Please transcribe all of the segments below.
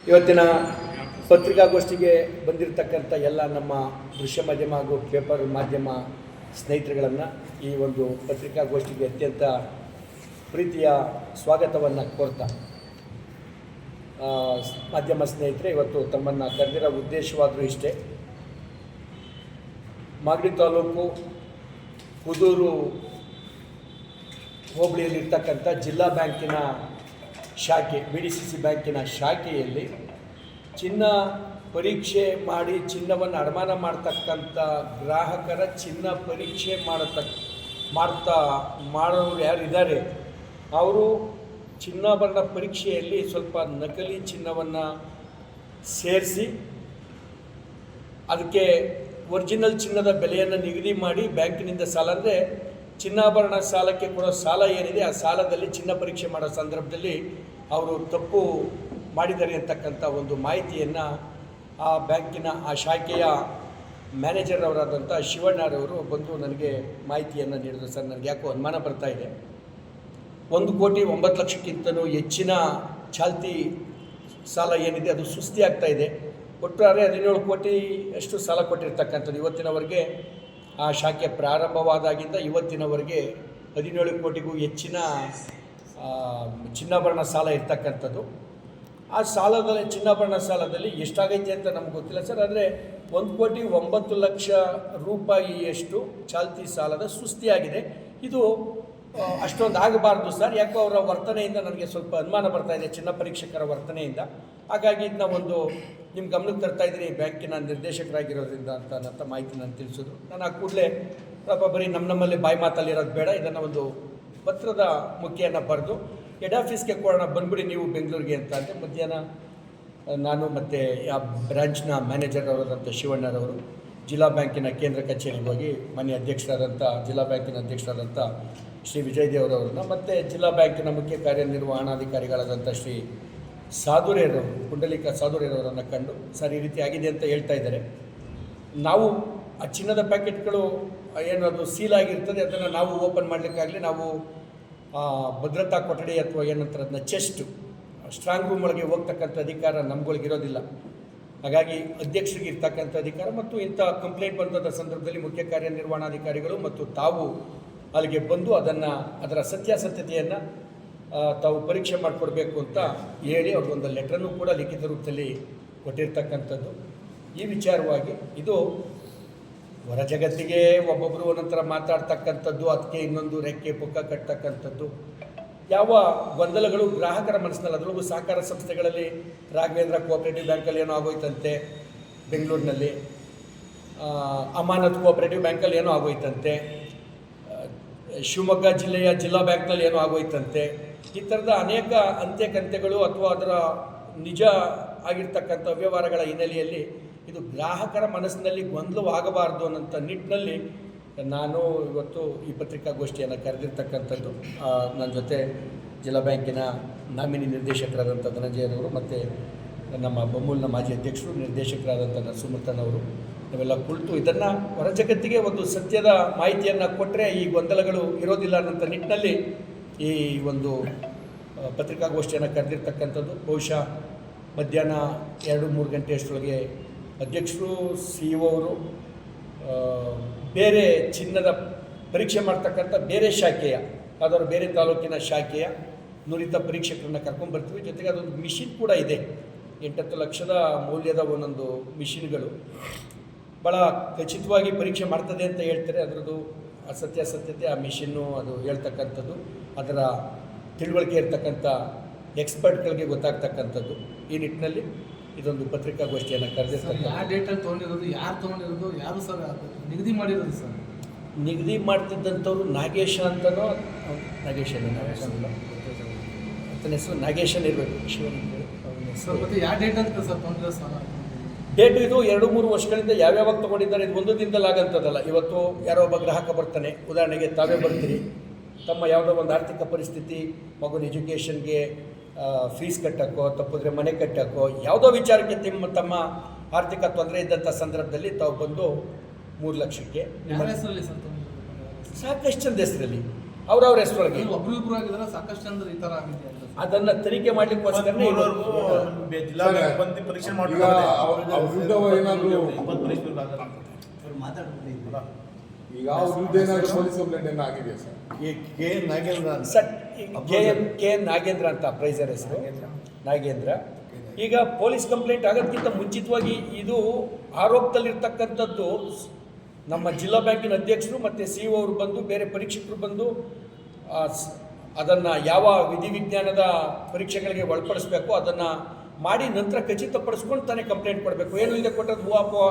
ಇವತ್ತಿನ ಪತ್ರಿಕಾಗೋಷ್ಠಿಗೆ ಬಂದಿರತಕ್ಕಂಥ ಎಲ್ಲ ನಮ್ಮ ದೃಶ್ಯ ಮಾಧ್ಯಮ ಹಾಗೂ ಪೇಪರ್ ಮಾಧ್ಯಮ ಸ್ನೇಹಿತರುಗಳನ್ನು ಈ ಒಂದು ಪತ್ರಿಕಾಗೋಷ್ಠಿಗೆ ಅತ್ಯಂತ ಪ್ರೀತಿಯ ಸ್ವಾಗತವನ್ನು ಕೋರ್ತಾ ಮಾಧ್ಯಮ ಸ್ನೇಹಿತರೆ, ಇವತ್ತು ತಮ್ಮನ್ನು ಕರೆದಿರೋ ಉದ್ದೇಶವಾದರೂ ಇಷ್ಟೇ. ಮಾಗಡಿ ತಾಲೂಕು ಕುದೂರು ಹೋಬಳಿಯಲ್ಲಿರ್ತಕ್ಕಂಥ ಜಿಲ್ಲಾ ಬ್ಯಾಂಕಿನ ಶಾಖೆ, BDCC ಬ್ಯಾಂಕಿನ ಶಾಖೆಯಲ್ಲಿ ಚಿನ್ನ ಪರೀಕ್ಷೆ ಮಾಡಿ ಚಿನ್ನವನ್ನು ಅಡಮಾನ ಮಾಡ್ತಕ್ಕಂಥ ಗ್ರಾಹಕರ ಚಿನ್ನ ಪರೀಕ್ಷೆ ಮಾಡೋರು ಯಾರಿದ್ದಾರೆ ಅವರು ಚಿನ್ನಾಭರಣ ಪರೀಕ್ಷೆಯಲ್ಲಿ ಸ್ವಲ್ಪ ನಕಲಿ ಚಿನ್ನವನ್ನು ಸೇರಿಸಿ ಅದಕ್ಕೆ ಒರಿಜಿನಲ್ ಚಿನ್ನದ ಬೆಲೆಯನ್ನು ನಿಗದಿ ಮಾಡಿ ಬ್ಯಾಂಕಿನಿಂದ ಸಾಲ, ಅಂದರೆ ಚಿನ್ನಾಭರಣ ಸಾಲಕ್ಕೆ ಕೊಡೋ ಸಾಲ ಏನಿದೆ ಆ ಸಾಲದಲ್ಲಿ ಚಿನ್ನ ಪರೀಕ್ಷೆ ಮಾಡೋ ಸಂದರ್ಭದಲ್ಲಿ ಅವರು ತಪ್ಪು ಮಾಡಿದ್ದಾರೆ ಅಂತಕ್ಕಂಥ ಒಂದು ಮಾಹಿತಿಯನ್ನು ಆ ಬ್ಯಾಂಕಿನ ಆ ಶಾಖೆಯ ಮ್ಯಾನೇಜರ್ ಅವರಾದಂಥ ಶಿವಣ್ಣರವರು ಬಂದು ನನಗೆ ಮಾಹಿತಿಯನ್ನು ನೀಡಿದರು. ಸರ್, ನನಗೆ ಯಾಕೋ ಅನುಮಾನ ಬರ್ತಾ ಇದೆ, 1,09,00,000ಕ್ಕಿಂತಲೂ ಹೆಚ್ಚಿನ ಚಾಲ್ತಿ ಸಾಲ ಏನಿದೆ ಅದು ಸುಸ್ತಿ ಆಗ್ತಾ ಇದೆ. ಒಟ್ಟಾರೆ 17 ಕೋಟಿ ಅಷ್ಟು ಸಾಲ ಕೊಟ್ಟಿರ್ತಕ್ಕಂಥದ್ದು. ಇವತ್ತಿನವರೆಗೆ ಆ ಶಾಖೆ ಪ್ರಾರಂಭವಾದಾಗಿಂದ ಇವತ್ತಿನವರೆಗೆ 17 ಕೋಟಿಗೂ ಹೆಚ್ಚಿನ ಚಿನ್ನಾಭರಣ ಸಾಲ ಇರ್ತಕ್ಕಂಥದ್ದು. ಆ ಸಾಲದಲ್ಲಿ ಚಿನ್ನಾಭರಣ ಸಾಲದಲ್ಲಿ ಎಷ್ಟಾಗೈತೆ ಅಂತ ನಮ್ಗೆ ಗೊತ್ತಿಲ್ಲ ಸರ್, ಆದರೆ 1,09,00,000 ರೂಪಾಯಿಯಷ್ಟು ಚಾಲ್ತಿ ಸಾಲದ ಸುಸ್ತಿಯಾಗಿದೆ. ಇದು ಅಷ್ಟೊಂದು ಆಗಬಾರ್ದು ಸರ್, ಯಾಕೋ ಅವರ ವರ್ತನೆಯಿಂದ ನನಗೆ ಸ್ವಲ್ಪ ಅನುಮಾನ ಬರ್ತಾ ಇದೆ, ಚಿನ್ನ ಪರೀಕ್ಷಕರ ವರ್ತನೆಯಿಂದ. ಹಾಗಾಗಿ ಇದನ್ನ ಒಂದು ನಿಮ್ಮ ಗಮನಕ್ಕೆ ತರ್ತಾ ಇದ್ದೀನಿ, ಬ್ಯಾಂಕಿನ ನಿರ್ದೇಶಕರಾಗಿರೋದ್ರಿಂದ ಅಂತ ಮಾಹಿತಿ ನಾನು ತಿಳಿಸಿದ್ರು. ನಾನು ಆ ಕೂಡಲೇ ಬರೀ ನಮ್ಮಲ್ಲಿ ಬಾಯಿ ಮಾತಲ್ಲಿರೋದು ಬೇಡ, ಇದನ್ನು ಒಂದು ಪತ್ರದ ಮುಖೇನ ಬರೆದು ಹೆಡ್ ಆಫೀಸ್ಗೆ ಕೊಡೋಣ, ಬಂದ್ಬಿಡಿ ನೀವು ಬೆಂಗಳೂರಿಗೆ ಅಂತ ಅಂದರೆ ಮಧ್ಯಾಹ್ನ ನಾನು ಮತ್ತು ಆ ಬ್ರಾಂಚ್ನ ಮ್ಯಾನೇಜರ್ ಅವರಾದಂಥ ಶಿವಣ್ಣರವರು ಜಿಲ್ಲಾ ಬ್ಯಾಂಕಿನ ಕೇಂದ್ರ ಕಚೇರಿಗೆ ಹೋಗಿ ಮಾನ್ಯ ಜಿಲ್ಲಾ ಬ್ಯಾಂಕಿನ ಅಧ್ಯಕ್ಷರಾದಂಥ ಶ್ರೀ ವಿಜಯ್ ದೇವರವ್ರನ್ನ ಮತ್ತು ಜಿಲ್ಲಾ ಬ್ಯಾಂಕಿನ ಮುಖ್ಯ ಕಾರ್ಯನಿರ್ವಹಣಾಧಿಕಾರಿಗಳಾದಂಥ ಶ್ರೀ ಸಾಧುರೇರವರು, ಪುಂಡಲಿಕ ಸಾಧುರೇರವರನ್ನು ಕಂಡು, ಸರ್ ಈ ರೀತಿ ಆಗಿದೆ ಅಂತ ಹೇಳ್ತಾ ಇದ್ದಾರೆ. ನಾವು ಆ ಚಿನ್ನದ ಪ್ಯಾಕೆಟ್ಗಳು ಏನು ಅದು ಸೀಲ್ ಆಗಿರ್ತದೆ ಅದನ್ನು ನಾವು ಓಪನ್ ಮಾಡಲಿಕ್ಕಾಗಲಿ, ನಾವು ಭದ್ರತಾ ಕೊಠಡಿ ಅಥವಾ ಏನಂತಾರೆ ಅದನ್ನ ಚೆಸ್ಟ್ ಸ್ಟ್ರಾಂಗ್ ರೂಮ್ ಒಳಗೆ ಹೋಗ್ತಕ್ಕಂಥ ಅಧಿಕಾರ ನಮ್ಗಳಿಗಿರೋದಿಲ್ಲ. ಹಾಗಾಗಿ ಅಧ್ಯಕ್ಷರಿಗೆ ಇರ್ತಕ್ಕಂಥ ಅಧಿಕಾರ ಮತ್ತು ಇಂಥ ಕಂಪ್ಲೇಂಟ್ ಬಂದಂಥ ಸಂದರ್ಭದಲ್ಲಿ ಮುಖ್ಯ ಕಾರ್ಯನಿರ್ವಹಣಾಧಿಕಾರಿಗಳು ಮತ್ತು ತಾವು ಅಲ್ಲಿಗೆ ಬಂದು ಅದರ ಸತ್ಯಾಸತ್ಯತೆಯನ್ನು ತಾವು ಪರೀಕ್ಷೆ ಮಾಡಿಕೊಡ್ಬೇಕು ಅಂತ ಹೇಳಿ ಅವ್ರಿಗೊಂದು ಲೆಟ್ರನ್ನು ಕೂಡ ಲಿಖಿತ ರೂಪದಲ್ಲಿ ಕೊಟ್ಟಿರ್ತಕ್ಕಂಥದ್ದು. ಈ ವಿಚಾರವಾಗಿ ಇದು ಹೊರ ಜಗತ್ತಿಗೆ ಒಬ್ಬೊಬ್ಬರು ಒಂದೊಂಥರ ಮಾತಾಡ್ತಕ್ಕಂಥದ್ದು, ಅದಕ್ಕೆ ಇನ್ನೊಂದು ರೆಕ್ಕೆ ಪುಕ್ಕ ಕಟ್ತಕ್ಕಂಥದ್ದು, ಯಾವ ಗೊಂದಲಗಳು ಗ್ರಾಹಕರ ಮನಸ್ಸಿನಲ್ಲಿ, ಅದರಲ್ಲೂ ಸಹಕಾರ ಸಂಸ್ಥೆಗಳಲ್ಲಿ ರಾಘವೇಂದ್ರ ಕೋಆಪರೇಟಿವ್ ಬ್ಯಾಂಕಲ್ಲಿ ಏನೋ ಆಗೋಯ್ತಂತೆ, ಬೆಂಗಳೂರಿನಲ್ಲಿ ಅಮಾನತ್ ಕೋಆಪರೇಟಿವ್ ಬ್ಯಾಂಕಲ್ಲಿ ಏನೋ ಆಗೋಯ್ತಂತೆ, ಶಿವಮೊಗ್ಗ ಜಿಲ್ಲೆಯ ಜಿಲ್ಲಾ ಬ್ಯಾಂಕ್ನಲ್ಲಿ ಏನೋ ಆಗೋಯ್ತಂತೆ, ಈ ಥರದ ಅನೇಕ ಅಂತ್ಯಕಂತ್ಯಗಳು ಅಥವಾ ಅದರ ನಿಜ ಆಗಿರ್ತಕ್ಕಂಥ ವ್ಯವಹಾರಗಳ ಹಿನ್ನೆಲೆಯಲ್ಲಿ ಇದು ಗ್ರಾಹಕರ ಮನಸ್ಸಿನಲ್ಲಿ ಗೊಂದಲವಾಗಬಾರ್ದು ಅನ್ನೋಂಥ ನಿಟ್ಟಿನಲ್ಲಿ ನಾನು ಇವತ್ತು ಈ ಪತ್ರಿಕಾಗೋಷ್ಠಿಯನ್ನು ಕರೆದಿರ್ತಕ್ಕಂಥದ್ದು. ನನ್ನ ಜೊತೆ ಜಿಲ್ಲಾ ಬ್ಯಾಂಕಿನ ನಾಮಿನಿ ನಿರ್ದೇಶಕರಾದಂಥ ಧನಂಜಯರವರು ಮತ್ತು ನಮ್ಮ ಬೊಮ್ಮೂಲ್ನ ಮಾಜಿ ಅಧ್ಯಕ್ಷರು ನಿರ್ದೇಶಕರಾದಂಥ ನರಸಿಂಹಯ್ಯನವರು ನಾವೆಲ್ಲ ಕುಳಿತು ಇದನ್ನು ಹೊರ ಜಗತ್ತಿಗೆ ಒಂದು ಸತ್ಯದ ಮಾಹಿತಿಯನ್ನು ಕೊಟ್ಟರೆ ಈ ಗೊಂದಲಗಳು ಇರೋದಿಲ್ಲ ಅನ್ನೋಂಥ ನಿಟ್ಟಿನಲ್ಲಿ ಈ ಒಂದು ಪತ್ರಿಕಾಗೋಷ್ಠಿಯನ್ನು ಕರೆದಿರ್ತಕ್ಕಂಥದ್ದು. ಬಹುಶಃ ಮಧ್ಯಾಹ್ನ 2-3 ಗಂಟೆ ಅಷ್ಟರೊಳಗೆ ಅಧ್ಯಕ್ಷರು, CEO ಅವರು ಬೇರೆ ಚಿನ್ನದ ಪರೀಕ್ಷೆ ಮಾಡ್ತಕ್ಕಂಥ ಬೇರೆ ಶಾಖೆಯ ಯಾವುದಾದ್ರು ಬೇರೆ ತಾಲೂಕಿನ ಶಾಖೆಯ ನುರಿತ ಪರೀಕ್ಷಕರನ್ನ ಕರ್ಕೊಂಡ್ಬರ್ತೀವಿ. ಜೊತೆಗೆ ಅದೊಂದು ಮಿಷಿನ್ ಕೂಡ ಇದೆ, 8-10 ಲಕ್ಷದ ಮೌಲ್ಯದ ಒಂದೊಂದು ಮಿಷಿನ್ಗಳು ಭಾಳ ಖಚಿತವಾಗಿ ಪರೀಕ್ಷೆ ಮಾಡ್ತದೆ ಅಂತ ಹೇಳ್ತಾರೆ. ಅದರದ್ದು ಅಸತ್ಯಾಸತ್ಯತೆ ಆ ಮಿಷಿನ್ನು ಅದು ಹೇಳ್ತಕ್ಕಂಥದ್ದು, ಅದರ ತಿಳುವಳಿಕೆ ಇರ್ತಕ್ಕಂಥ ಎಕ್ಸ್ಪರ್ಟ್ಗಳಿಗೆ ಗೊತ್ತಾಗ್ತಕ್ಕಂಥದ್ದು. ಈ ನಿಟ್ಟಿನಲ್ಲಿ ಇದೊಂದು ಪತ್ರಿಕಾಗೋಷ್ಠಿಯನ್ನು ಕರೆದಿರ್ತಾರೆ. ಯಾವ ಡೇಟಲ್ಲಿ ತೊಗೊಂಡಿರೋದು, ಯಾರು ತೊಗೊಂಡಿರೋದು, ಯಾರು ಸರ್ ನಿಗದಿ ಮಾಡಿರೋದು? ಸರ್ ನಿಗದಿ ಮಾಡ್ತಿದ್ದಂಥವ್ರು ನಾಗೇಶ ಅಂತನೋ, ನಾಗೇಶನ ಹೆಸರು ನಾಗೇಶನ್ ಇರಬೇಕು, ಶಿವನ್ ಸರ್. ಮತ್ತು ಯಾವ ಡೇಟ್ ಅಂತ ಸರ್ ತೊಗೊಂಡಿರೋ ಸರ್? ಡೇಟು ಇದು 2-3 ವರ್ಷಗಳಿಂದ ಯಾವ್ಯಾವಾಗ ತೊಗೊಂಡಿದ್ದಾರೆ, ಇದು ಒಂದು ದಿನದಲ್ಲಿ ಆಗಂಥದ್ದಲ್ಲ. ಇವತ್ತು ಯಾರೋ ಒಬ್ಬ ಗ್ರಾಹಕ ಬರ್ತಾನೆ, ಉದಾಹರಣೆಗೆ ತಾವೇ ಬರ್ತೀರಿ, ತಮ್ಮ ಯಾವುದೋ ಒಂದು ಆರ್ಥಿಕ ಪರಿಸ್ಥಿತಿ, ಮಗುನ ಎಜುಕೇಷನ್ಗೆ ಫೀಸ್ ಕಟ್ಟೋಕ್ಕೋ, ತಪ್ಪಿದ್ರೆ ಮನೆ ಕಟ್ಟೋಕ್ಕೋ, ಯಾವುದೋ ವಿಚಾರಕ್ಕೆ ತಮ್ಮ ಆರ್ಥಿಕ ತೊಂದರೆ ಇದ್ದಂಥ ಸಂದರ್ಭದಲ್ಲಿ ತಾವು ಬಂದು 3 ಲಕ್ಷಕ್ಕೆ ಸಾಕಷ್ಟು ಸಾಕಷ್ಟು ಜನದ ಹೆಸರಲ್ಲಿ ಅವ್ರವ್ರ ಹೆಸರೊಳಗೆ. ಒಬ್ರು ಆಗಿದ್ರೆ ಸಾಕಷ್ಟು ಜನರು ಈ ತರ ಆಗಿದೆ ಅಂತ. ಅದನ್ನು ತನಿಖೆ ಮಾಡಲಿಕ್ಕೋಸ್ಕರನೇ ಜಿಲ್ಲಾ ಬ್ಯಾಂಕ್ ಬಂದು ಪರೀಕ್ಷೆ ಈಗ ಮಾಡ್ತಾರೆ. ಅವ್ರ ವಿರುದ್ಧ ಏನಾದ್ರು ಈಗ ಅವ್ರ ವಿರುದ್ಧ ಏನಾದ್ರು ಪೊಲೀಸ್ ಕಂಪ್ಲೇಂಟ್ ಏನೋ ಆಗಿದೆಯಾ ಸರ್? ಕೆ ನಾಗೇಂದ್ರ ಅಂತ. ಸರ್ ಕೆ ಎನ್ ನಾಗೇಂದ್ರ ಅಂತ ಪ್ರೈಸರ್ ಹೆಸರು ನಾಗೇಂದ್ರ. ಈಗ ಪೊಲೀಸ್ ಕಂಪ್ಲೇಂಟ್ ಆಗೋದಕ್ಕಿಂತ ಮುಂಚಿತವಾಗಿ ಇದು ಆರೋಪದಲ್ಲಿರ್ತಕ್ಕಂಥದ್ದು ನಮ್ಮ ಜಿಲ್ಲಾ ಬ್ಯಾಂಕಿನ ಅಧ್ಯಕ್ಷರು ಮತ್ತು CEO ಅವರು ಬಂದು ಬೇರೆ ಪರೀಕ್ಷಕರು ಬಂದು ಅದನ್ನು ಯಾವ ವಿಧಿವಿಜ್ಞಾನದ ಪರೀಕ್ಷೆಗಳಿಗೆ ಒಳಪಡಿಸ್ಬೇಕು ಅದನ್ನು ಮಾಡಿ ನಂತರ ಖಚಿತಪಡಿಸ್ಕೊಂಡು ತಾನೇ ಕಂಪ್ಲೇಂಟ್ ಕೊಡಬೇಕು. ಏನು ಇಲ್ಲದೆ ಕೊಟ್ಟದ್ದು ಹೂವಾಪೋ.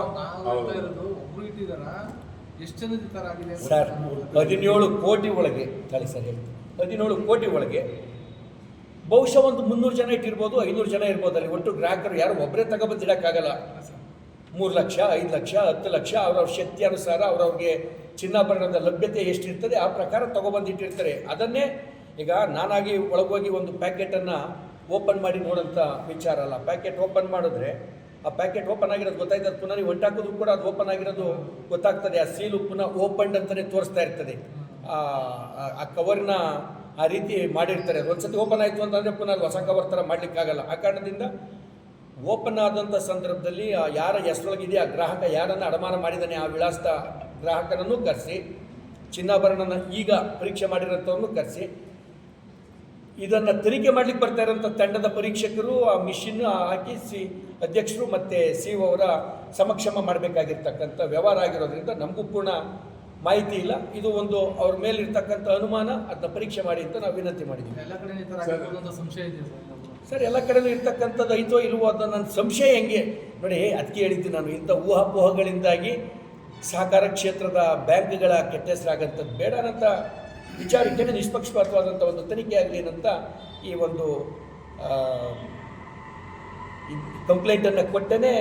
ಒಬ್ರು ಇಟ್ಟಿದಾರ, ಎಷ್ಟು ಜನ ಈ ತರ ಆಗಿದೆ ಸರ್ 17 ಕೋಟಿ ಒಳಗೆ ತಾಳಿ ಸರ್ ಹೇಳಿ 17 ಕೋಟಿ ಒಳಗೆ ಬಹುಶಃ ಒಂದು 300 ಜನ ಇಟ್ಟಿರ್ಬೋದು, 500 ಜನ ಇರ್ಬೋದು. ಅಲ್ಲಿ ಒಟ್ಟು ಗ್ರಾಹಕರು ಯಾರು ಒಬ್ಬರೇ ತಗೊಬಂದಿಡೋಕ್ಕಾಗಲ್ಲ. 3 ಲಕ್ಷ, 5 ಲಕ್ಷ, 10 ಲಕ್ಷ ಅವ್ರವ್ರ ಶಕ್ತಿ ಅನುಸಾರ ಅವ್ರವ್ರಿಗೆ ಚಿನ್ನಾಭರಣದ ಲಭ್ಯತೆ ಎಷ್ಟಿರ್ತದೆ ಆ ಪ್ರಕಾರ ತೊಗೊಬಂದಿಟ್ಟಿರ್ತಾರೆ. ಅದನ್ನೇ ಈಗ ನಾನಾಗಿ ಒಳಗೋಗಿ ಒಂದು ಪ್ಯಾಕೆಟನ್ನು ಓಪನ್ ಮಾಡಿ ನೋಡೋಂಥ ವಿಚಾರ ಅಲ್ಲ. ಪ್ಯಾಕೆಟ್ ಓಪನ್ ಮಾಡಿದ್ರೆ ಆ ಪ್ಯಾಕೆಟ್ ಓಪನ್ ಆಗಿರೋದು ಗೊತ್ತಾಯ್ತದೆ, ಪುನಃ ನೀವು ಹೊಂಟಾಕೋದು ಕೂಡ ಅದು ಓಪನ್ ಆಗಿರೋದು ಗೊತ್ತಾಗ್ತದೆ. ಆ ಸೀಲು ಪುನಃ ಓಪನ್ಡ್ ಅಂತಲೇ ತೋರಿಸ್ತಾ ಇರ್ತದೆ. ಆ ಕವರ್ನ ಆ ರೀತಿ ಮಾಡಿರ್ತಾರೆ. ಒಂದ್ಸತಿ ಓಪನ್ ಆಯಿತು ಅಂತಂದರೆ ಪುನಃ ಅದು ಹೊಸ ಕವರ್ ಥರ ಮಾಡಲಿಕ್ಕಾಗಲ್ಲ. ಆ ಕಾರಣದಿಂದ ಓಪನ್ ಆದಂಥ ಸಂದರ್ಭದಲ್ಲಿ ಯಾರ ಹೆಸರೊಳಗಿದೆ ಆ ಗ್ರಾಹಕ ಯಾರನ್ನು ಅಡಮಾನ ಮಾಡಿದ್ದಾನೆ ಆ ವಿಳಾಸದ ಗ್ರಾಹಕನನ್ನು ಕರೆಸಿ, ಚಿನ್ನಾಭರಣನ ಈಗ ಪರೀಕ್ಷೆ ಮಾಡಿರೋಂಥವ್ರನ್ನು ಕರೆಸಿ, ಇದನ್ನು ತನಿಖೆ ಮಾಡಲಿಕ್ಕೆ ಬರ್ತಾ ಇರೋಂಥ ತಂಡದ ಪರೀಕ್ಷಕರು ಆ ಮಿಷಿನ್ ಹಾಕಿ ಅಧ್ಯಕ್ಷರು ಮತ್ತು CEO ಅವರ ಸಮಕ್ಷಮ ಮಾಡಬೇಕಾಗಿರ್ತಕ್ಕಂಥ ವ್ಯವಹಾರ ಆಗಿರೋದ್ರಿಂದ ನಮಗೂ ಪೂರ್ಣ ಮಾಹಿತಿ ಇಲ್ಲ. ಇದು ಒಂದು ಅವ್ರ ಮೇಲಿರ್ತಕ್ಕಂಥ ಅನುಮಾನ, ಅದನ್ನ ಪರೀಕ್ಷೆ ಮಾಡಿ ಅಂತ ನಾವು ವಿನಂತಿ ಮಾಡಿದ್ದೀವಿ. ಎಲ್ಲ ಕಡೆ ಈ ತರ ಆಗಿರ್ಬೋದು ಅಂತ ಸಂಶಯ ಇದೆ ಸರ್, ಎಲ್ಲ ಕಡೆನೂ ಇರ್ತಕ್ಕಂಥದ್ದು ಐತೋ ಇಲ್ವೋ ಅದನ್ನು ನನ್ನ ಸಂಶಯ ಹೆಂಗೆ ನೋಡಿ. ಅದಕ್ಕೆ ಹೇಳಿದ್ದೀನಿ ನಾನು, ಇಂಥ ಊಹಾಪೋಹಗಳಿಂದಾಗಿ ಸಹಕಾರ ಕ್ಷೇತ್ರದ ಬ್ಯಾಂಕ್ಗಳ ಕೆಟ್ಟ ಹೆಸರಾಗಂಥದ್ದು ಬೇಡ ಅನ್ನೋಂಥ ವಿಚಾರಕ್ಕೆ ನಿಷ್ಪಕ್ಷಪಾತವಾದಂಥ ಒಂದು ತನಿಖೆ ಆಗಲಿ ಏನಂತ ಈ ಒಂದು ಕಂಪ್ಲೇಂಟನ್ನು ಕೊಟ್ಟೇ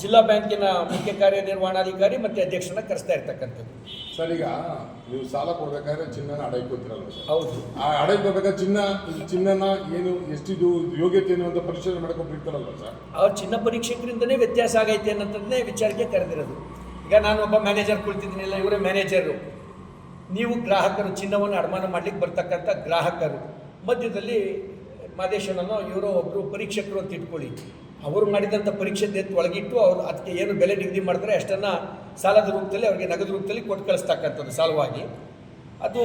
ಜಿಲ್ಲಾ ಬ್ಯಾಂಕಿನ ಮುಖ್ಯ ಕಾರ್ಯನಿರ್ವಹಣಾಧಿಕಾರಿ ಮತ್ತು ಅಧ್ಯಕ್ಷರನ್ನ ಕರೆಸ್ತಾ ಇರ್ತಕ್ಕಂಥದ್ದು. ಸರ್, ಈಗ ನೀವು ಸಾಲ ಕೊಡ್ಬೇಕಾದ್ರೆ ಚಿನ್ನನ ಅಡೈಕೋತಿರಲ್ಲ ಸರ್? ಹೌದು. ಆ ಅಡೈಕೋಬೇಕಾದ್ರೆ ಚಿನ್ನನ ಏನು ಎಷ್ಟಿದು ಯೋಗ್ಯತೆ ಏನು ಅಂತ ಪರಿಶೀಲನೆ ಮಾಡ್ಕೊಂಡಿರ್ತಾರಲ್ವ ಸರ್? ಅವ್ರ ಚಿನ್ನ ಪರೀಕ್ಷಕರಿಂದನೇ ವ್ಯತ್ಯಾಸ ಆಗೈತೆ ಅನ್ನೋಂಥದ್ದೇ ವಿಚಾರಕ್ಕೆ ಕರೆದಿರೋದು. ಈಗ ನಾನು ಒಬ್ಬ ಮ್ಯಾನೇಜರ್ ಕುಳಿತಿದ್ದೀನಿಲ್ಲ, ಇವರೇ ಮ್ಯಾನೇಜರು. ನೀವು ಗ್ರಾಹಕರು, ಚಿನ್ನವನ್ನು ಅಡಮಾನ ಮಾಡಲಿಕ್ಕೆ ಬರ್ತಕ್ಕಂಥ ಗ್ರಾಹಕರು, ಮಧ್ಯದಲ್ಲಿ ಮಾದೇಶನೋ ಇವರೋ ಒಬ್ಬರು ಪರೀಕ್ಷಕರು ಅಂತ ಇಟ್ಕೊಳ್ಳಿ. ಅವರು ಮಾಡಿದಂಥ ಪರೀಕ್ಷೆ ಒಳಗಿಟ್ಟು ಅವ್ರು ಅದಕ್ಕೆ ಏನು ಬೆಲೆ ನಿಗದಿ ಮಾಡ್ತಾರೆ ಅಷ್ಟನ್ನು ಸಾಲದ ರೂಪದಲ್ಲಿ ಅವ್ರಿಗೆ ನಗದು ರೂಪದಲ್ಲಿ ಕೊಟ್ಟು ಕಳಿಸ್ತಕ್ಕಂಥದ್ದು ಸಾಲವಾಗಿ. ಅದು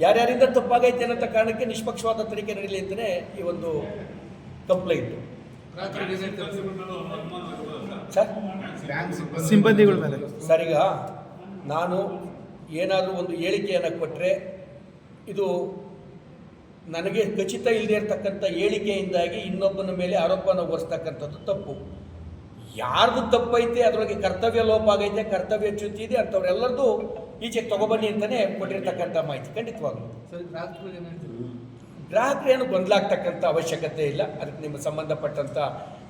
ಯಾರ್ಯಾರಿಂದ ತಪ್ಪಾಗೈತೆ ಅನ್ನೋ ಕಾರಣಕ್ಕೆ ನಿಷ್ಪಕ್ಷವಾದ ತನಿಖೆ ನಡೀಲಿ ಅಂತಲೇ ಈ ಒಂದು ಕಂಪ್ಲೇಂಟು. ಸರ್, ಸಿಬ್ಬಂದಿಗಳ ಮೇಲೆ ಸರ್, ಈಗ ನಾನು ಏನಾದರೂ ಒಂದು ಹೇಳಿಕೆಯನ್ನು ಕೊಟ್ಟರೆ ಇದು ನನಗೆ ಖಚಿತ ಇಲ್ಲದೆ ಇರತಕ್ಕಂಥ ಹೇಳಿಕೆಯಿಂದಾಗಿ ಇನ್ನೊಬ್ಬನ ಮೇಲೆ ಆರೋಪನ ಹೊರಿಸ್ತಕ್ಕಂಥದ್ದು ತಪ್ಪು. ಯಾರ್ದು ತಪ್ಪೈತೆ, ಅದರೊಳಗೆ ಕರ್ತವ್ಯ ಲೋಪ ಆಗೈತೆ, ಕರ್ತವ್ಯ ಚ್ಯುತಿ ಇದೆ ಅಂಥವ್ರೆಲ್ಲರದು ಈಚೆಗೆ ತೊಗೊಬನ್ನಿ ಅಂತಲೇ ಕೊಟ್ಟಿರ್ತಕ್ಕಂಥ ಮಾಹಿತಿ ಖಂಡಿತವಾಗ್ಲೂ. ಗ್ರಾಹಕರೇನು ಗೊಂದಲ ಆಗ್ತಕ್ಕಂಥ ಅವಶ್ಯಕತೆ ಇಲ್ಲ. ಅದಕ್ಕೆ ನಿಮ್ಮ ಸಂಬಂಧಪಟ್ಟಂಥ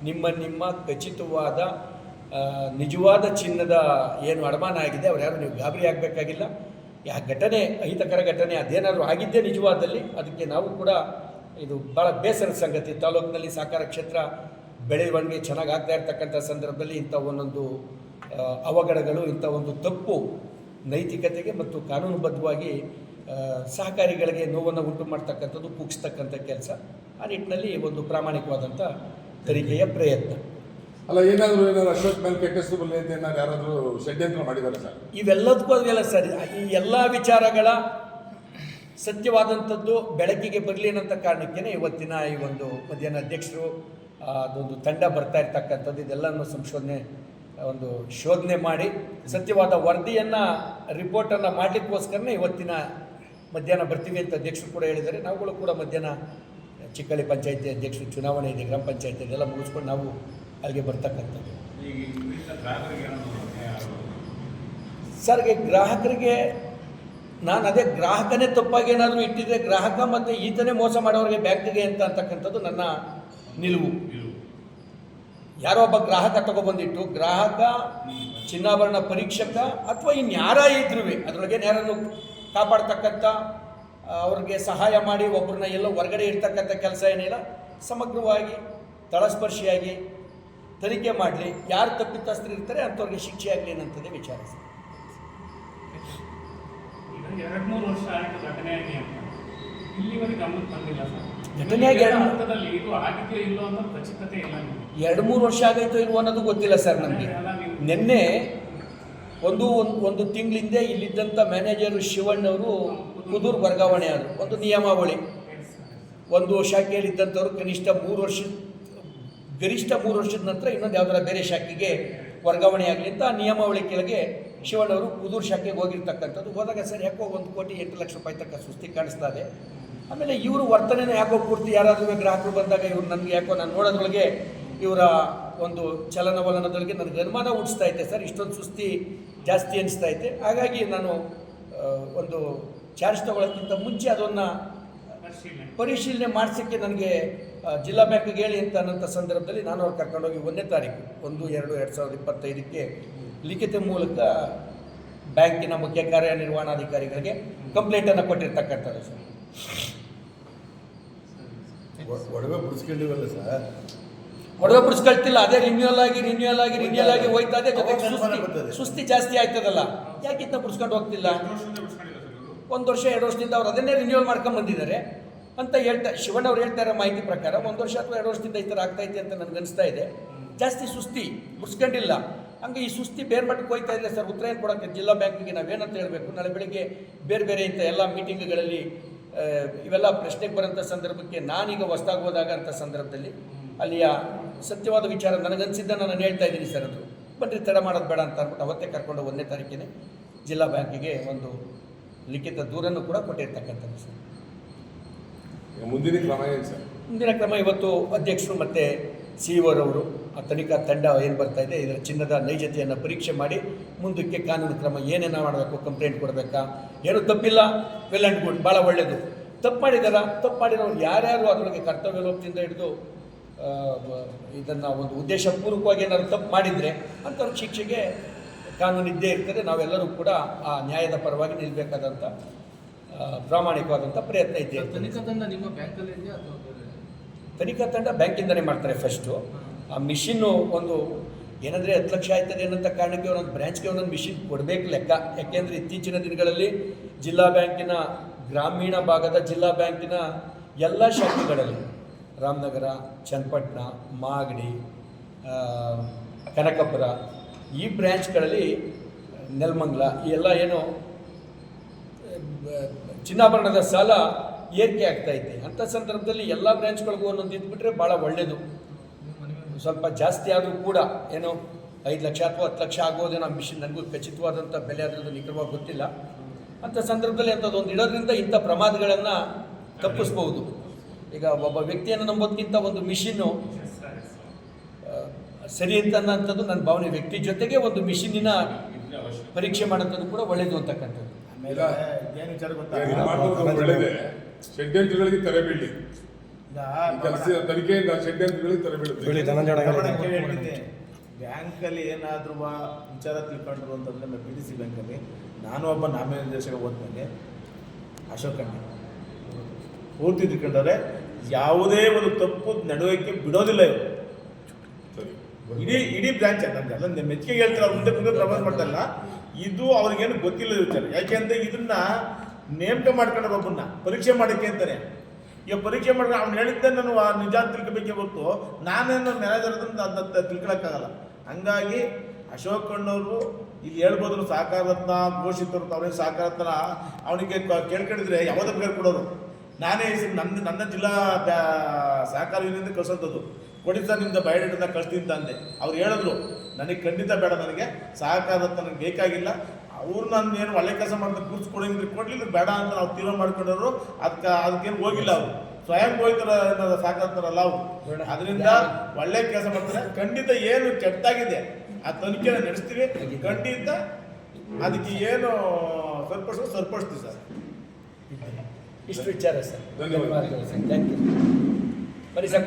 ನಿಮ್ಮ ಖಚಿತವಾದ ನಿಜವಾದ ಚಿನ್ನದ ಏನು ಅಡಮಾನ ಆಗಿದೆ ಅವ್ರು ಯಾರು ನೀವು ಗಾಬರಿ ಆಗಬೇಕಾಗಿಲ್ಲ. ಯಾ ಘಟನೆ ಅಹಿತಕರ ಘಟನೆ ಅದೇನಾದರೂ ಆಗಿದ್ದೇ ನಿಜವಾದಲ್ಲಿ ಅದಕ್ಕೆ ನಾವು ಕೂಡ ಇದು ಭಾಳ ಬೇಸರದ ಸಂಗತಿ. ತಾಲೂಕಿನಲ್ಲಿ ಸಹಕಾರ ಕ್ಷೇತ್ರ ಬೆಳವಣಿಗೆ ಚೆನ್ನಾಗಿ ಆಗ್ತಾ ಇರ್ತಕ್ಕಂಥ ಸಂದರ್ಭದಲ್ಲಿ ಇಂಥ ಒಂದೊಂದು ಅವಘಡಗಳು, ಇಂಥ ಒಂದು ತಪ್ಪು ನೈತಿಕತೆಗೆ ಮತ್ತು ಕಾನೂನುಬದ್ಧವಾಗಿ ಸಹಕಾರಿಗಳಿಗೆ ನೋವನ್ನು ಉಂಟು ಮಾಡ್ತಕ್ಕಂಥದ್ದು, ಕುಗ್ಸ್ತಕ್ಕಂಥ ಕೆಲಸ. ಆ ನಿಟ್ಟಿನಲ್ಲಿ ಒಂದು ಪ್ರಾಮಾಣಿಕವಾದಂಥ ತನಿಖೆಯ ಪ್ರಯತ್ನ. ಅಲ್ಲ, ಏನಾದರೂ ಅಶೋಕ್ ಮೇಲೆ ಕೆಟ್ಟ ಹೆಸರು ಬರಲಿ ಅಂತ ಏನಾದ್ರು ಯಾರಾದರೂ ಷಡ್ಯಂತ್ರ ಮಾಡಿದ್ದಾರೆ ಸರ್? ಇವೆಲ್ಲದಕ್ಕೂ ಅದೆಲ್ಲ ಸರ್, ಈ ಎಲ್ಲ ವಿಚಾರಗಳ ಸತ್ಯವಾದಂಥದ್ದು ಬೆಳಕಿಗೆ ಬರಲಿ ಅನ್ನೋಂಥ ಕಾರಣಕ್ಕೇ ಇವತ್ತಿನ ಈ ಒಂದು ಮಧ್ಯಾಹ್ನ ಅಧ್ಯಕ್ಷರು ಅದೊಂದು ತಂಡ ಬರ್ತಾ ಇರ್ತಕ್ಕಂಥದ್ದು. ಇದೆಲ್ಲನೂ ಶೋಧನೆ ಮಾಡಿ ಸತ್ಯವಾದ ವರದಿಯನ್ನು ರಿಪೋರ್ಟನ್ನು ಮಾಡಲಿಕ್ಕೋಸ್ಕರನೇ ಇವತ್ತಿನ ಮಧ್ಯಾಹ್ನ ಬರ್ತೀವಿ ಅಂತ ಅಧ್ಯಕ್ಷರು ಕೂಡ ಹೇಳಿದ್ದಾರೆ. ನಾವುಗಳು ಕೂಡ ಮಧ್ಯಾಹ್ನ ಚಿಕ್ಕಳ್ಳಿ ಪಂಚಾಯತಿ ಅಧ್ಯಕ್ಷರು ಚುನಾವಣೆ ಇದೆ, ಗ್ರಾಮ ಪಂಚಾಯತಿ ಇದೆಲ್ಲ ಮುಗಿಸ್ಕೊಂಡು ನಾವು ಅಲ್ಲಿಗೆ ಬರ್ತಕ್ಕಂಥದ್ದು. ಸರ್ಗೆ ಗ್ರಾಹಕರಿಗೆ ನಾನು ಅದೇ ಗ್ರಾಹಕನೇ ತಪ್ಪಾಗಿ ಏನಾದರೂ ಇಟ್ಟಿದ್ದರೆ ಗ್ರಾಹಕ ಮತ್ತು ಈತನೇ ಮೋಸ ಮಾಡೋರಿಗೆ ಬ್ಯಾಂಕಿಗೆ ಅಂತಕ್ಕಂಥದ್ದು ನನ್ನ ನಿಲುವು. ಯಾರೋ ಒಬ್ಬ ಗ್ರಾಹಕ ತಗೊಬಂದಿಟ್ಟು ಗ್ರಾಹಕ ಚಿನ್ನಾಭರಣ ಪರೀಕ್ಷಕ ಅಥವಾ ಇನ್ಯಾರ ಇದ್ರೂ ಅದರೊಳಗೆ ಯಾರನ್ನು ಕಾಪಾಡ್ತಕ್ಕಂಥ ಅವ್ರಿಗೆ ಸಹಾಯ ಮಾಡಿ ಒಬ್ಬರನ್ನ ಎಲ್ಲೋ ಹೊರಗಡೆ ಇರ್ತಕ್ಕಂಥ ಕೆಲಸ ಏನಿಲ್ಲ. ಸಮಗ್ರವಾಗಿ ತಳಸ್ಪರ್ಶಿಯಾಗಿ ತನಿಖೆ ಮಾಡಲಿ, ಯಾರು ತಪ್ಪಿತಸ್ಥರು ಇರ್ತಾರೆ ಅಂಥವ್ರಿಗೆ ಶಿಕ್ಷೆ ಆಗಲಿ ಅನ್ನೋಂಥದ್ದೇ ವಿಚಾರ. 2-3 ವರ್ಷ ಆಯಿತು ಘಟನೆಯಾಗಿ ಅಂತ ಇಲ್ಲಿವರೆಗೆ ಗಮನಕ್ಕೆ ಬಂದಿಲ್ಲ ಸರ್. ಘಟನೆಯಾಗಿ ಯಾವ ಹಂತದಲ್ಲಿ ಇದು ಆಗಿದೆಯೋ ಇಲ್ಲೋ ಅಂತ ಖಚಿತತೆ ಇಲ್ಲ ನಿಮಗೆ. 2-3 ವರ್ಷ ಆಗೈತೋ ಇಲ್ವೋ ಅನ್ನೋದು ಗೊತ್ತಿಲ್ಲ ಸರ್ ನಮಗೆ. ನಿನ್ನೆ ಒಂದು ತಿಂಗಳಿಂದ ಇಲ್ಲಿದ್ದಂಥ ಮ್ಯಾನೇಜರು ಶಿವಣ್ಣವರು ಕುದೂರು ವರ್ಗಾವಣೆ ಆದರು. ಒಂದು ನಿಯಮಾವಳಿ, ಒಂದು ಶಾಖೆಯಲ್ಲಿದ್ದಂಥವ್ರು ಗರಿಷ್ಠ 3 ವರ್ಷದ ನಂತರ ಇನ್ನೊಂದು ಯಾವ್ದಾರ ಬೇರೆ ಶಾಖೆಗೆ ವರ್ಗಾವಣೆ ಆಗಲಿ ಅಂತ ನಿಯಮಾವಳಿ ಕೆಳಗೆ ಶಿವಣ್ಣವರು ಕುದೂರು ಶಾಖೆಗೆ ಹೋಗಿರ್ತಕ್ಕಂಥದ್ದು. ಹೋದಾಗ ಸರ್ ಯಾಕೋ 1,08,00,000 ತನಕ ಸುಸ್ತಿ ಕಾಣಿಸ್ತಾ ಇದೆ. ಆಮೇಲೆ ಇವರು ವರ್ತನೆನೂ ಯಾಕೋ ಪೂರ್ತಿ ಯಾರಾದರೂ ಗ್ರಾಹಕರು ಬಂದಾಗ ಇವ್ರು ನನಗೆ ಯಾಕೋ ನಾನು ನೋಡೋದ್ರೊಳಗೆ ಇವರ ಒಂದು ಚಲನವಲನದೊಳಗೆ ನನಗೆ ಅನುಮಾನ ಹುಟ್ಟಿಸ್ತಾ ಐತೆ ಸರ್, ಇಷ್ಟೊಂದು ಸುಸ್ತಿ ಜಾಸ್ತಿ ಅನಿಸ್ತಾ ಐತೆ. ಹಾಗಾಗಿ ನಾನು ಒಂದು ಚಾರ್ಜ್ ತಗೊಳ್ಳೋಕ್ಕಿಂತ ಮುಂಚೆ ಅದನ್ನು ಪರಿಶೀಲನೆ ಮಾಡಿಸೋಕ್ಕೆ ನನಗೆ ಜಿಲ್ಲಾ ಬ್ಯಾಂಕ್ಗೆ ಹೇಳಿ ಅಂತ ಅನ್ನೋಂಥ ಸಂದರ್ಭದಲ್ಲಿ ನಾನು ಅವ್ರು ಕರ್ಕೊಂಡೋಗಿ 1ನೇ ತಾರೀಕು 1/2/2025 ಲಿಖಿತ ಮೂಲಕ ಬ್ಯಾಂಕಿನ ಮುಖ್ಯ ಕಾರ್ಯನಿರ್ವಹಣಾಧಿಕಾರಿಗಳಿಗೆ ಕಂಪ್ಲೇಂಟನ್ನು ಕೊಟ್ಟಿರ್ತಕ್ಕಂಥದ್ದು ಸರ್. ಒಡವೆ ಬಿಡಿಸ್ಕೊಂಡಿವಲ್ಲ ಸರ್, ಒಡವೆ ಬಿಡಿಸ್ಕೊಳ್ತಿಲ್ಲ, ಅದೇ ರಿನ್ಯೂವಲ್ ಆಗಿ ಹೋಯ್ತಾ ಇದೆ. ಜೊತೆಗೆ ಸುಸ್ತಿ ಜಾಸ್ತಿ ಆಯ್ತದಲ್ಲ, ಯಾಕೆ ಇದನ್ನ ಬಿಡಿಸ್ಕೊಂಡು ಹೋಗ್ತಿಲ್ಲ? 1 ವರ್ಷ 2 ವರ್ಷದಿಂದ ಅವ್ರು ಅದನ್ನೇ ರಿನ್ಯೂವಲ್ ಮಾಡ್ಕೊಂಡು ಬಂದಿದ್ದಾರೆ ಅಂತ ಶಿವಣ್ಣ ಅವ್ರು ಹೇಳ್ತಾ ಇರೋ ಮಾಹಿತಿ ಪ್ರಕಾರ 1 ವರ್ಷ ಅಥವಾ 2 ವರ್ಷದಿಂದ ಈ ಥರ ಆಗ್ತೈತೆ ಅಂತ ನನಗೆ ಅನಿಸ್ತಾ ಇದೆ. ಜಾಸ್ತಿ ಸುಸ್ತಿ ಬಿಡಿಸ್ಕೊಂಡಿಲ್ಲ. ಹಂಗೆ ಈ ಸುಸ್ತಿ ಬೇರೆ ಮಟ್ಟಕ್ಕೆ ಹೋಯ್ತಾ ಇದೆ ಸರ್. ಉತ್ತರ ಏನು ಕೊಡೋಕ್ಕೆ ಜಿಲ್ಲಾ ಬ್ಯಾಂಕಿಗೆ ನಾವೇನಂತ ಹೇಳಬೇಕು? ನಾಳೆ ಬೆಳಿಗ್ಗೆ ಬೇರೆ ಇಂಥ ಎಲ್ಲ ಮೀಟಿಂಗ್ಗಳಲ್ಲಿ ಇವೆಲ್ಲ ಪ್ರಶ್ನೆಗೆ ಬರೋಂಥ ಸಂದರ್ಭಕ್ಕೆ ನಾನೀಗ ಹೊಸ್ದಾಗಿ ಹೋದಾಗ ಅಂಥ ಸಂದರ್ಭದಲ್ಲಿ ಅಲ್ಲಿಯ ಸತ್ಯವಾದ ವಿಚಾರ ನನಗನ್ಸಿದ್ದ ನಾನು ಹೇಳ್ತಾ ಇದ್ದೀನಿ ಸರ್. ಅದು ಬನ್ನಿರಿ ತಡ ಮಾಡೋದು ಬೇಡ ಅಂತ ಅಂದ್ಬಿಟ್ಟು ಅವತ್ತೇ ಕರ್ಕೊಂಡು 1ನೇ ತಾರೀಕಿಗೆ ಜಿಲ್ಲಾ ಬ್ಯಾಂಕಿಗೆ ಒಂದು ಲಿಖಿತ ದೂರನ್ನು ಕೂಡ ಕೊಟ್ಟಿರ್ತಕ್ಕಂಥದ್ದು ಸರ್. ಮುಂದಿನ ಕ್ರಮ ಏನು ಸರ್? ಮುಂದಿನ ಕ್ರಮ ಇವತ್ತು ಅಧ್ಯಕ್ಷರು ಮತ್ತು ಸಿಇಒರವರು ಆ ತನಿಖಾ ತಂಡ ಏನು ಬರ್ತಾ ಇದೆ ಇದರ ಚಿನ್ನದ ನೈಜತೆಯನ್ನು ಪರೀಕ್ಷೆ ಮಾಡಿ ಮುಂದಕ್ಕೆ ಕಾನೂನು ಕ್ರಮ ಏನೇನು ಮಾಡಬೇಕು, ಕಂಪ್ಲೇಂಟ್ ಕೊಡಬೇಕಾ, ಏನೂ ತಪ್ಪಿಲ್ಲ, ವೆಲ್ ಆ್ಯಂಡ್ ಗುಡ್, ಭಾಳ ಒಳ್ಳೆಯದು. ತಪ್ಪು ಮಾಡಿರೋರು ಯಾರ್ಯಾರು ಅದರೊಳಗೆ ಕರ್ತವ್ಯ ಲೋಪದಿಂದ ಹಿಡಿದು ಇದನ್ನು ಒಂದು ಉದ್ದೇಶಪೂರ್ವಕವಾಗಿ ಏನಾದ್ರು ತಪ್ಪು ಮಾಡಿದರೆ ಅಂಥವ್ರ ಶಿಕ್ಷೆಗೆ ಕಾನೂನು ಇದ್ದೇ ಇರ್ತದೆ. ನಾವೆಲ್ಲರೂ ಕೂಡ ಆ ನ್ಯಾಯದ ಪರವಾಗಿ ನಿಲ್ಲಬೇಕಾದಂಥ ಪ್ರಾಮಾಣಿಕವಾದಂಥ ಪ್ರಯತ್ನ ಇದ್ದೇ. ತನಿಖಾ ತಂಡ ನಿಮ್ಮ ಬ್ಯಾಂಕಲ್ಲಿ ಇದೆಯಾ ಅಥವಾ ಬೇರೆ? ತನಿಖಾ ತಂಡ ಬ್ಯಾಂಕಿಂದಲೇ ಮಾಡ್ತಾರೆ ಫಸ್ಟು. ಆ ಮಿಷಿನ್ನು ಒಂದು ಏನಂದರೆ 10 ಲಕ್ಷ ಆಯ್ತದೆ ಅನ್ನೋಂಥ ಕಾರಣಕ್ಕೆ ಒಂದೊಂದು ಬ್ರ್ಯಾಂಚ್ಗೆ ಒಂದೊಂದು ಮಿಷಿನ್ ಕೊಡಬೇಕು ಲೆಕ್ಕ. ಯಾಕೆಂದರೆ ಇತ್ತೀಚಿನ ದಿನಗಳಲ್ಲಿ ಜಿಲ್ಲಾ ಬ್ಯಾಂಕಿನ ಗ್ರಾಮೀಣ ಭಾಗದ ಜಿಲ್ಲಾ ಬ್ಯಾಂಕಿನ ಎಲ್ಲ ಶಾಖೆಗಳಲ್ಲಿ ರಾಮನಗರ, ಚನ್ನಪಟ್ಟಣ, ಮಾಗಡಿ, ಕನಕಪುರ ಈ ಬ್ರ್ಯಾಂಚ್ಗಳಲ್ಲಿ ನೆಲಮಂಗಲ ಈ ಎಲ್ಲ ಏನು ಚಿನ್ನಾಭರಣದ ಸಾಲ ಏರಿಕೆ ಆಗ್ತಾಯಿದೆ. ಅಂಥ ಸಂದರ್ಭದಲ್ಲಿ ಎಲ್ಲ ಬ್ರ್ಯಾಂಚ್ಗಳಿಗೂ ಒಂದೊಂದು ಇದ್ಬಿಟ್ರೆ ಭಾಳ ಒಳ್ಳೆಯದು. ಸ್ವಲ್ಪ ಜಾಸ್ತಿ ಆದರೂ ಕೂಡ ಏನು 5 ಲಕ್ಷ ಅಥವಾ 10 ಲಕ್ಷ ಆಗೋದೇನೋ ಮಿಷಿನ್, ನನಗೂ ಖಚಿತವಾದಂಥ ಬೆಲೆ ಅದರದ್ದು ನಿಖರವಾಗಿ ಗೊತ್ತಿಲ್ಲ. ಅಂಥ ಸಂದರ್ಭದಲ್ಲಿ ಅಂಥದ್ದೊಂದು ಇಡೋದ್ರಿಂದ ಇಂಥ ಪ್ರಮಾದಗಳನ್ನು ತಪ್ಪಿಸ್ಬೋದು. ಈಗ ಒಬ್ಬ ವ್ಯಕ್ತಿಯನ್ನು ನಂಬೋದಕ್ಕಿಂತ ಒಂದು ಮಿಷಿನ್ನು ಸರಿ ಅಂತನ್ನೋಂಥದ್ದು ನನ್ನ ಭಾವನೆ. ವ್ಯಕ್ತಿ ಜೊತೆಗೆ ಒಂದು ಮಿಷಿನಿನ ಪರೀಕ್ಷೆ ಮಾಡೋಂಥದ್ದು ಕೂಡ ಒಳ್ಳೆಯದು ಅಂತಕ್ಕಂಥದ್ದು. ಆಮೇಲೆ ಏನು ವಿಚಾರ ಗೊತ್ತಾ, ಒಳ್ಳೆಯದೇ ಷಡ್ಯಂತ್ರಗಳಿಗೆ ತೆರೆ ಬೀಳಿ, ತನಿಖೆಯಿಂದ ಷಡ್ಯಂತ್ರಗಳಿಗೆ ತೆರೆ ಬೀಳುತ್ತೆ. ಬ್ಯಾಂಕಲ್ಲಿ ಏನಾದರೂ ವಿಚಾರ ತಿಳ್ಕೊಂಡ್ರು ಅಂತಂದರೆ PDC ಬ್ಯಾಂಕಲ್ಲಿ ನಾನು ಒಬ್ಬ ನಾಮನಿರ್ದೇಶಕ ಹೋದ್ಮೇಲೆ ಅಶೋಕ್ ಅಣ್ಣ ಪೂರ್ತಿ ತಿಳ್ಕೊಂಡರೆ ಯಾವುದೇ ಒಂದು ತಪ್ಪು ನಡವಳಿಕೆ ಬಿಡೋದಿಲ್ಲ ಇವರು. ಇಡೀ ಬ್ರಾಂಚ್ ನಮ್ಗೆ ಅಲ್ಲ ಮೆಚ್ಚುಗೆ ಹೇಳ್ತಾರೆ, ಅವ್ರ ಮುಂದೆ ಪ್ರಮಾಣ ಮಾಡ್ತಾರಲ್ಲ, ಇದು ಅವ್ರಿಗೇನು ಗೊತ್ತಿಲ್ಲ ವಿಚಾರ. ಯಾಕೆಂದರೆ ಇದನ್ನ ನೇಮಕ ಮಾಡ್ಕೊಂಡ್ರೆ ಒಬ್ಬನ್ನ ಪರೀಕ್ಷೆ ಮಾಡೋಕ್ಕೆ ಅಂತಾನೆ. ಈಗ ಪರೀಕ್ಷೆ ಮಾಡಿದ್ರೆ ಅವ್ನು ಹೇಳಿದ್ದೆ ನಾನು ನಿಜ ತಿಳ್ಕೊಬೇಕೇ ಹೊರತು ನಾನೇನು ಮ್ಯಾನೇಜರ್ ಅದನ್ನ ತಿಳ್ಕೊಳಕ್ಕಾಗಲ್ಲ. ಹಂಗಾಗಿ ಅಶೋಕ್ ಅಣ್ಣವರು ಇಲ್ಲಿ ಹೇಳ್ಬೋದು ಸಹಕಾರರತ್ನ ಘೋಷಿತರು, ಅವ್ರೇನು ಸಹಕಾರರತ್ನ ಅವನಿಗೆ ಕೇಳ್ಕೊಂಡಿದ್ರೆ ಯಾವುದೇ ಬೇಕಾದ್ರೆ ಕೊಡೋರು. ನಾನೇ ನನ್ನ ಜಿಲ್ಲಾ ಸಹಕಾರ ಯೂನಿಯನ್ ಕಳ್ಸೋಂಥದ್ದು, ಕೊಡಿ ಸರ್ ನಿಮ್ದು ಬಯೋಡೇಟನ್ನ ಕಳಿಸ್ತೀನಿ ಅಂತ ಅಂದೆ. ಅವ್ರು ಹೇಳಿದ್ರು ನನಗೆ ಖಂಡಿತ ಬೇಡ, ನನಗೆ ಸಹಕಾರರತ್ನ ನನಗೆ ಬೇಕಾಗಿಲ್ಲ. ಅವ್ರು ನಾನು ಏನು ಒಳ್ಳೆ ಕೆಲಸ ಮಾಡ್ತಾರೆ ಕೂರಿಸ್ಕೊಡಂಗಿದ್ರೆ ಕೊಡಲಿಲ್ಲ, ಬೇಡ ಅಂತ ನಾವು ತೀರ್ಮಾನ ಮಾಡ್ಕೊಂಡವರು. ಅದಕ್ಕೇನು ಹೋಗಿಲ್ಲ, ಅವರು ಸ್ವಯಂ ಹೋಗ್ತಾರ ಸಾಕಾಗ್ತಾರಲ್ಲ ಅವರು. ಅದರಿಂದ ಒಳ್ಳೆ ಕೆಲಸ ಮಾಡ್ತಾರೆ. ಖಂಡಿತ ಏನು ಕೆಟ್ಟಾಗಿದೆ ಆ ತನಿಖೆನ ನಡೆಸ್ತೀವಿ, ಖಂಡಿತ ಅದಕ್ಕೆ ಏನು ಸರಿಪಡಿಸ್ತೀವಿ ಸರ್. ಇಷ್ಟು ವಿಚಾರ ಸರ್. ಧನ್ಯವಾದ. Thank you. ಬರೀ ಸರ್